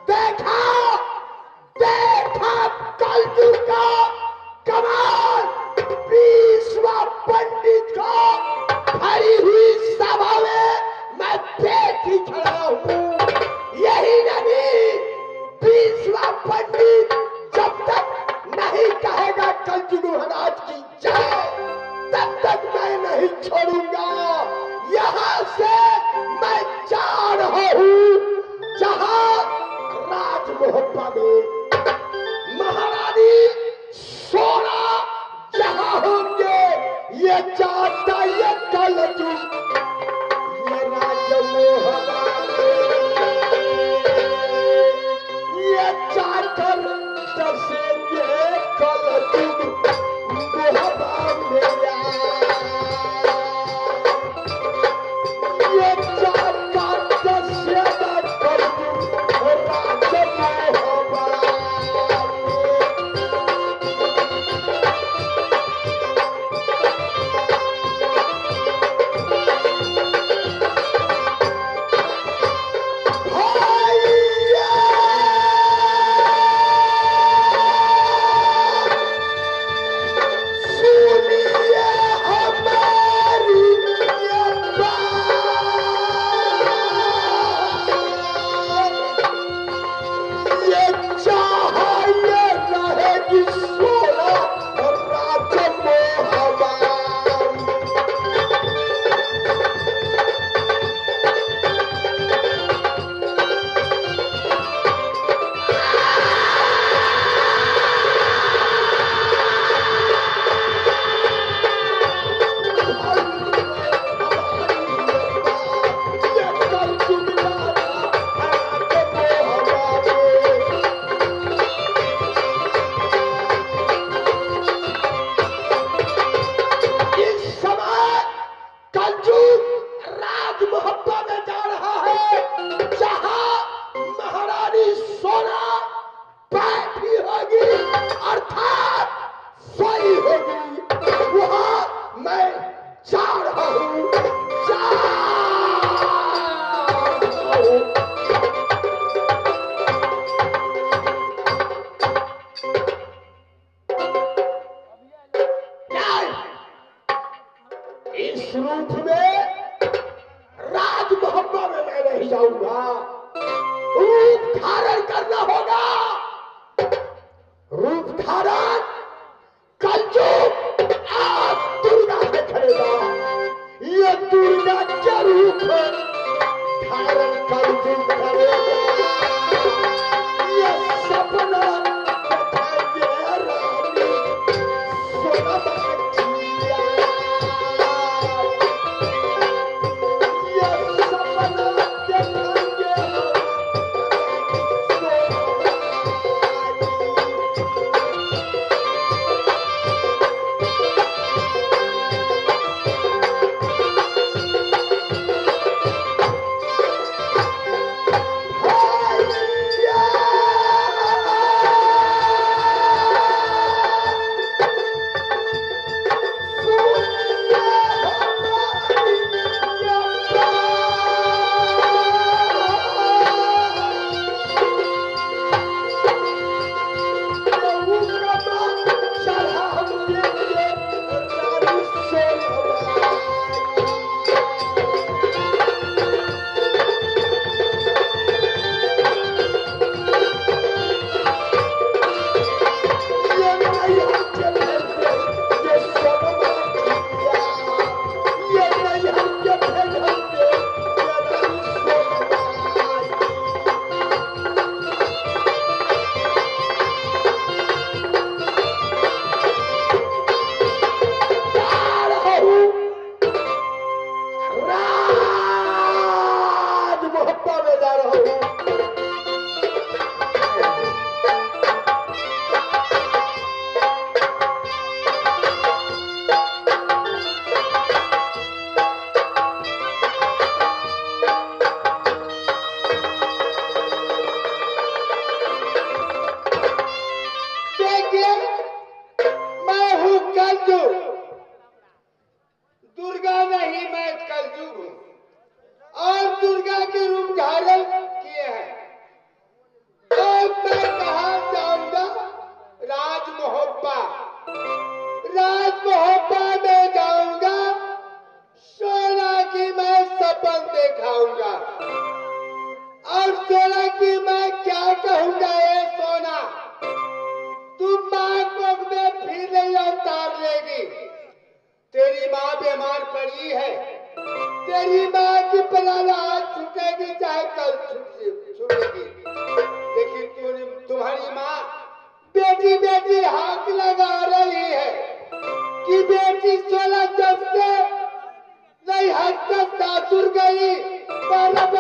देखा देखा कलयुग का कमाल। 20वां पंडित को भरी हुई सभा में मैं देख ही खड़ा हूँ। यही नहीं, 20वां पंडित जब तक नहीं कहेगा कलयुग महाराज की जय, तब तक मैं नहीं छोड़ूंगा। यहाँ से मैं जा रहा हूँ जहाँ राजमोहब्बा में महारानी सोना जहाँ होंगे, ये चाहता ये कलयुग, ये राजमोहब्बा ये चाहकर दसेंगे कलयुग मोहब्बा मेरा। ये चाहकर दसेंगे कलयुग राजमोहब्बा। इस रूप में राजमोहब्बा में मैं नहीं जाऊंगा। रूप धारण करना होगा, रूप धारण कलयुग आज दुर्गा से खड़ेगा। ये दुर्गा क्या रूप है धारण कलयुग करेगा। ये सपना दिखाएंगे रानी सोना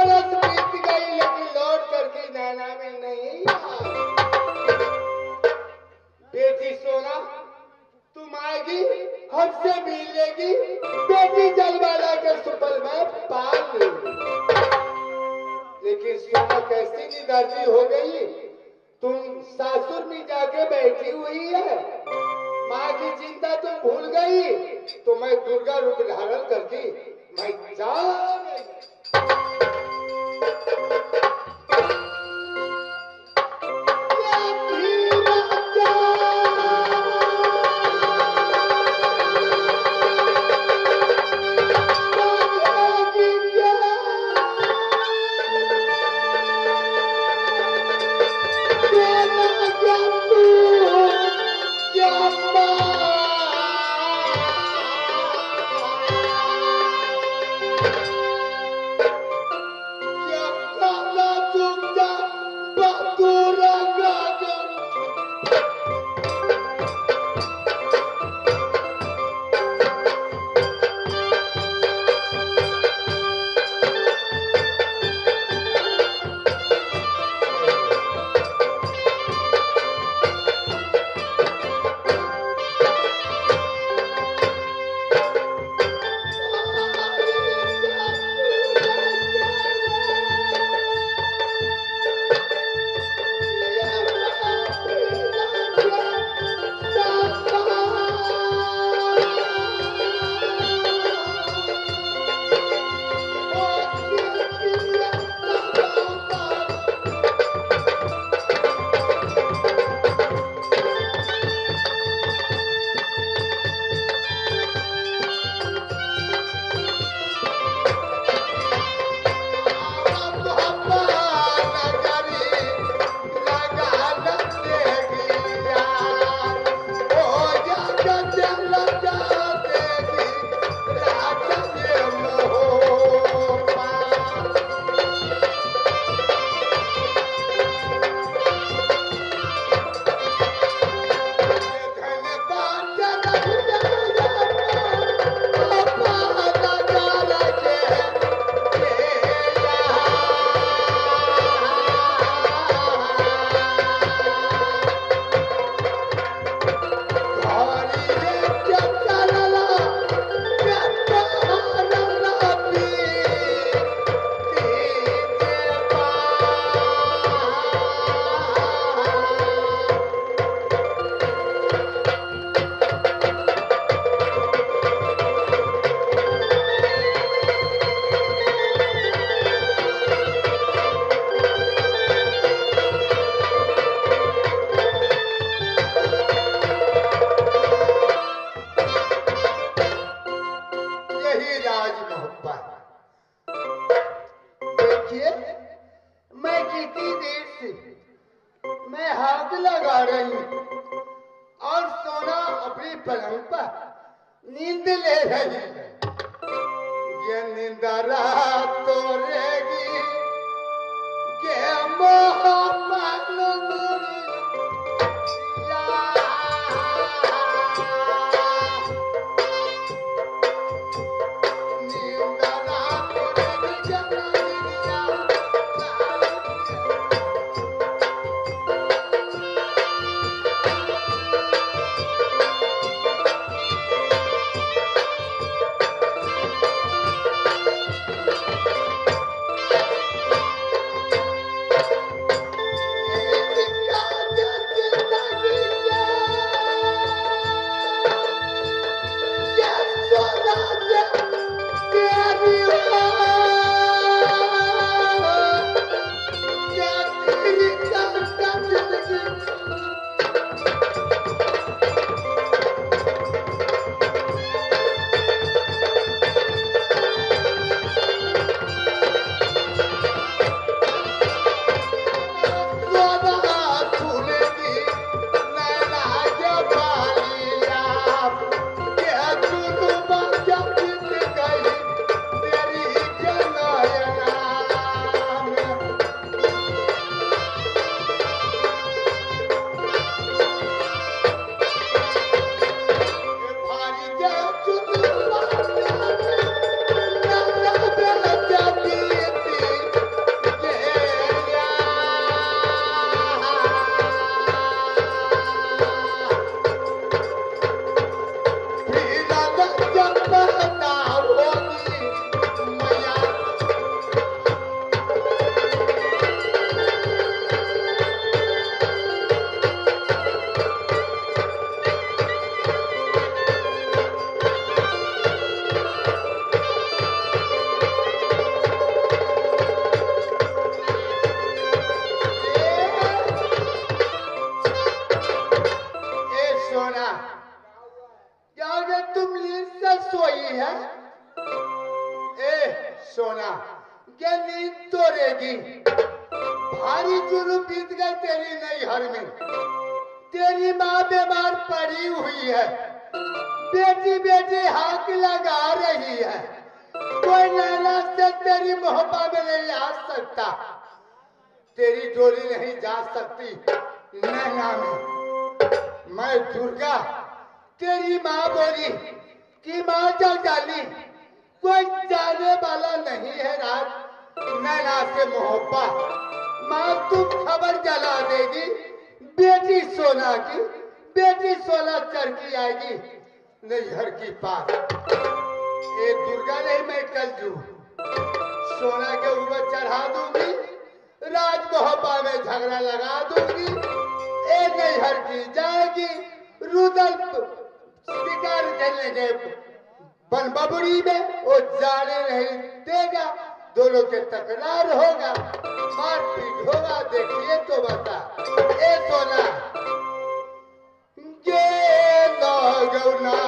बरस बीत गई लेकिन लौट करके नैना में नहीं आई। बेटी सोना तुम आएगी हमसे मिलेगी, बेटी जलवाला के सुपल में पाल लेगी। लेकिन सोना कैसी निडरती हो गई, तुम सासुर में जाके बैठी हुई है। माँ की चिंता तुम भूल गई, तो मैं दुर्गा रूप धारण करके मैं जा गई। नींद ले रही है, ये निंदरा तोरेगी, ये मोहब्बत तोड़ेगी। भारी जुल्म बीत गए तेरी नैहर में। तेरी माँ बीमार पड़ी हुई है, बेटी बेटी हाथ लगा रही है। कोई नैना से तेरी मोहब्बत में नहीं आ सकता, तेरी डोली नहीं जा सकती नैना में। मैं दुर्गा तेरी माँ बोली कि माँ चल जानी, कोई जाने वाला नहीं है रात नैना से मोहब्बत। माँ तुम खबर जला देगी बेटी सोना की, बेटी सोना चढ़ की आएगी नैहर की पास। ये दुर्गा नहीं मैं कल जू सोना के ऊपर चढ़ा दूंगी, राज मोहब्बा में झगड़ा लगा दूंगी। ए नैहर की जाएगी रुदल शिकार खेलने के बन बबुड़ी में, वो जाने नहीं देगा। दोनों के तकरार होगा, मारपीट होगा, देखिए तो बता। ए सोना ये लगौना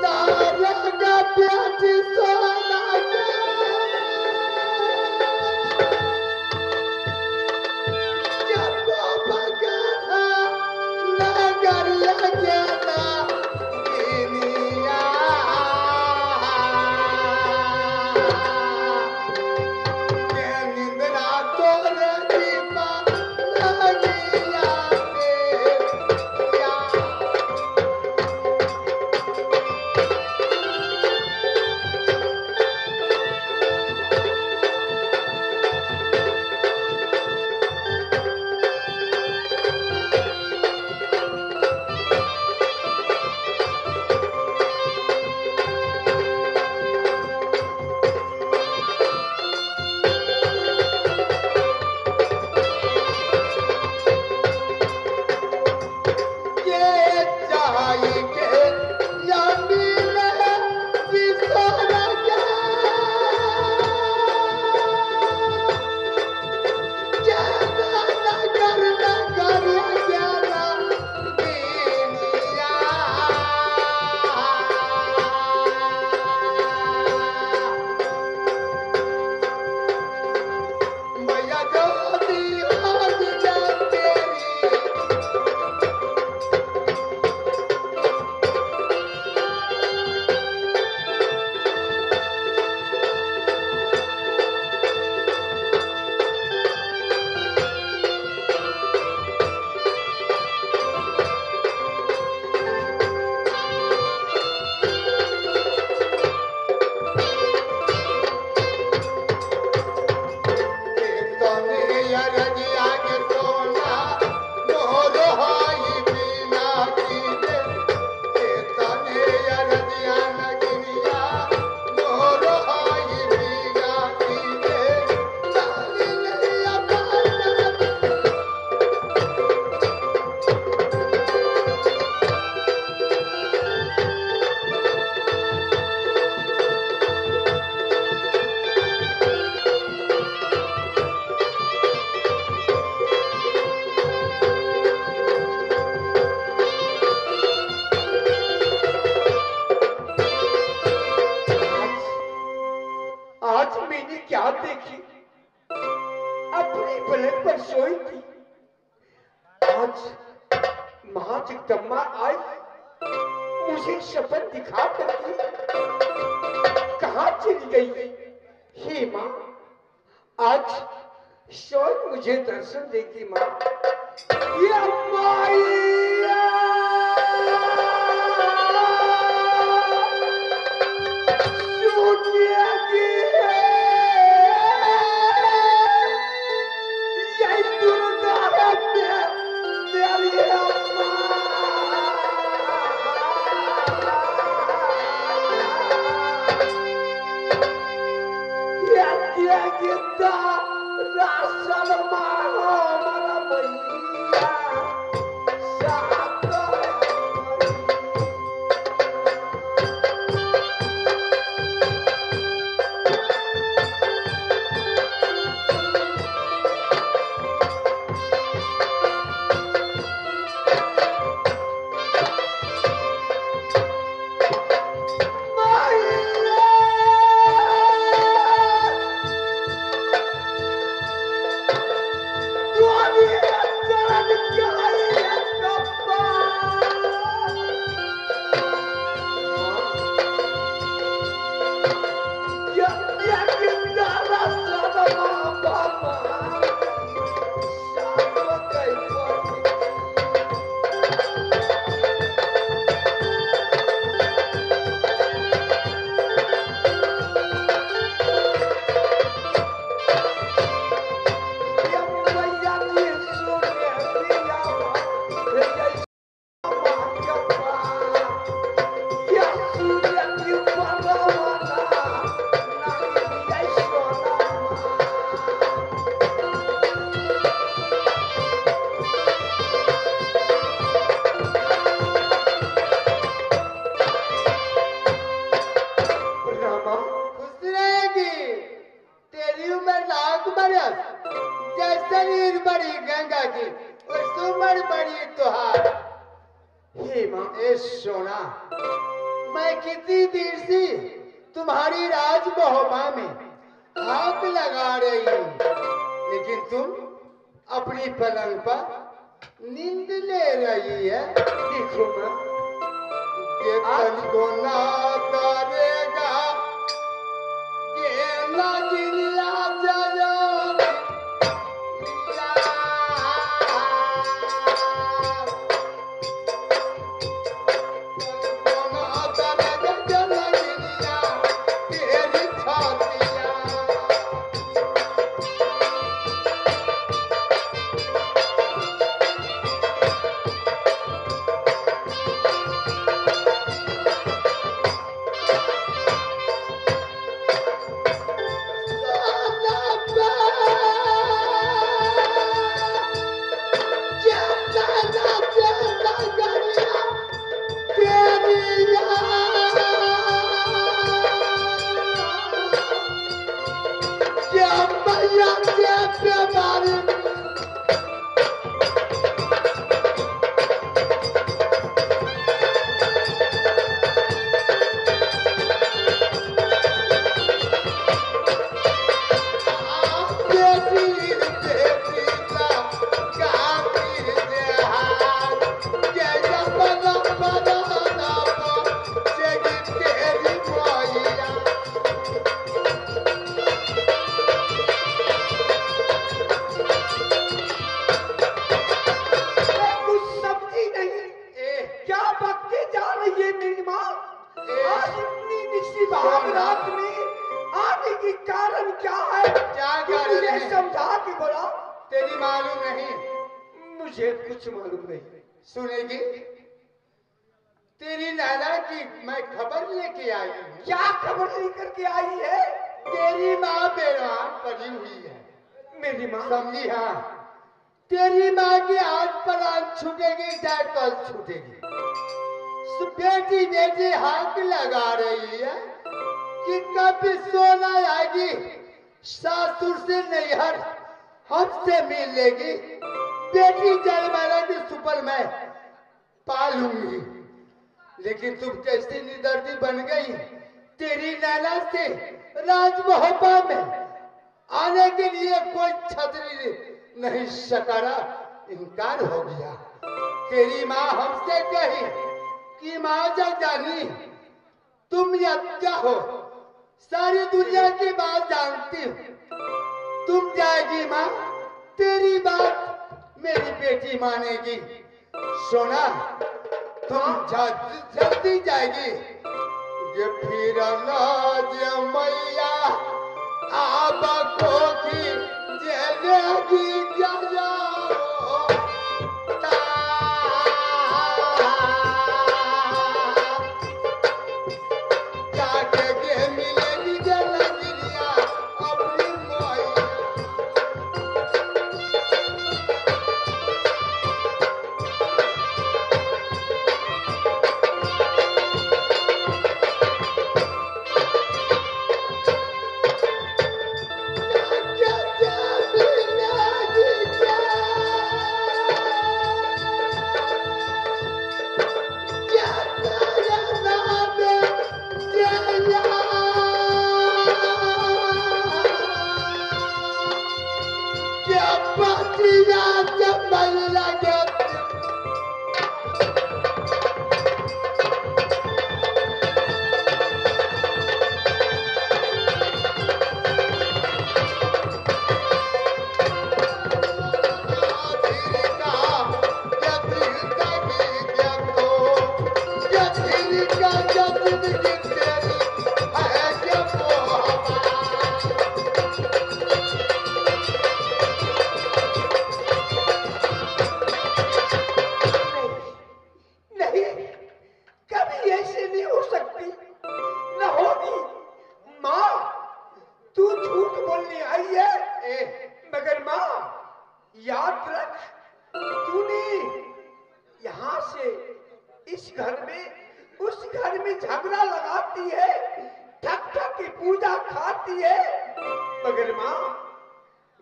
तारा का प्यासी सोना जगदम्बा आई मुझे सपन दिखा करके कहाँ चली गई? हे माँ, आज शायद मुझे दर्शन देगी माँ। ये तेरी उम्र लाख बरस, जैसे नीर बड़ी गंगा की उस उम्र बड़ी तुहार। हे माँ, ए सोना, मैं कितनी देर से तुम्हारी राजमहल में हाथ लगा रही हूँ, लेकिन तुम अपनी पलंग पर नींद ले रही है। देखो माँ, ये तन को ना करेगा, ये ना गिरिया जया तेरी मालूम नहीं? मुझे कुछ मालूम नहीं। सुनेगी? तेरी नाना की मैं खबर लेके आई हूँ। क्या खबर लेकर के आई है? तेरी माँ बेरान पड़ी हुई है। मेरी माँ? समझी? हाँ, तेरी माँ की आज प्राण छूटेगी चाहे कल छूटेगी। बेटी बेटी हाथ लगा रही है कि कभी सोना आएगी, सासुर से नैहर हमसे मिलेगी, बेटी जलवाला की सुपर मैं पालूंगी। लेकिन तुम कैसी निदर्दी बन गई, तेरी नैना से राजमहल में आने के लिए कोई छतरी नहीं सकारा, इनकार हो गया। तेरी माँ हमसे कही कि माँ जानी तुम यज्ञा हो, सारी दुनिया की बात जानती हूँ, तुम जाएगी माँ, तेरी बात मेरी बेटी मानेगी। सोना, तुम जल्दी जाएगी, ये फिर मैया आप की जलेगी जया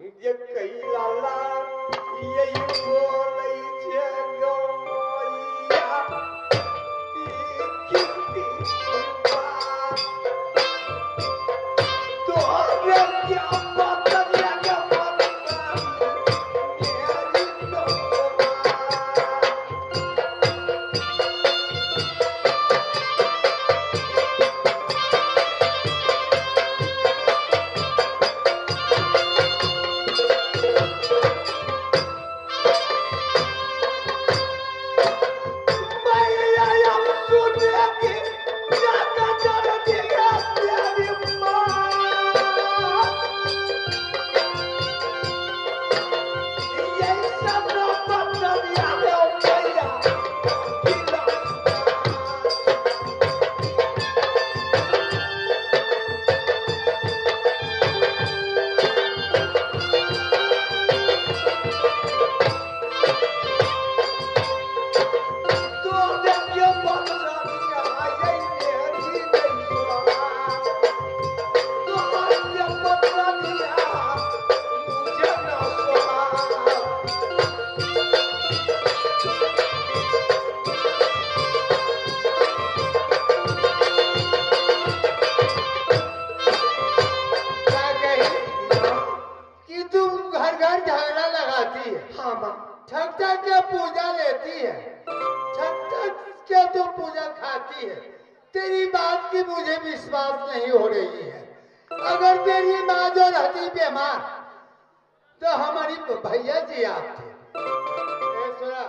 ये कई लाला यही बोलै छे गो मैया की कितनी बात तोरे क्या मतलब या क्या मतलब मेरी तो ठग ठग के पूजा लेती है, ठग ठग के तो पूजा खाती है। तेरी बात की मुझे विश्वास नहीं हो रही है। अगर तेरी माँ जो रहती बीमार तो हमारी भैया जी आप थे। सोना,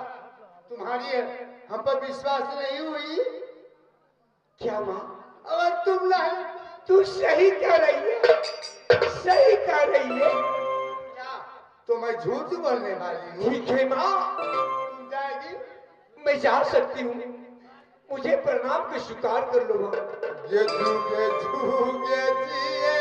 तुम्हारी हम पर विश्वास नहीं हुई क्या माँ? अगर तुम नहीं तू सही कह रही है, सही कह रही है। तो मैं झूठ बोलने वाली हूँ। ठीक है माँ, तुम जाएगी? मैं जा सकती हूँ, मुझे प्रणाम के स्वीकार कर लो माँ। ये झूठे झूठे जिए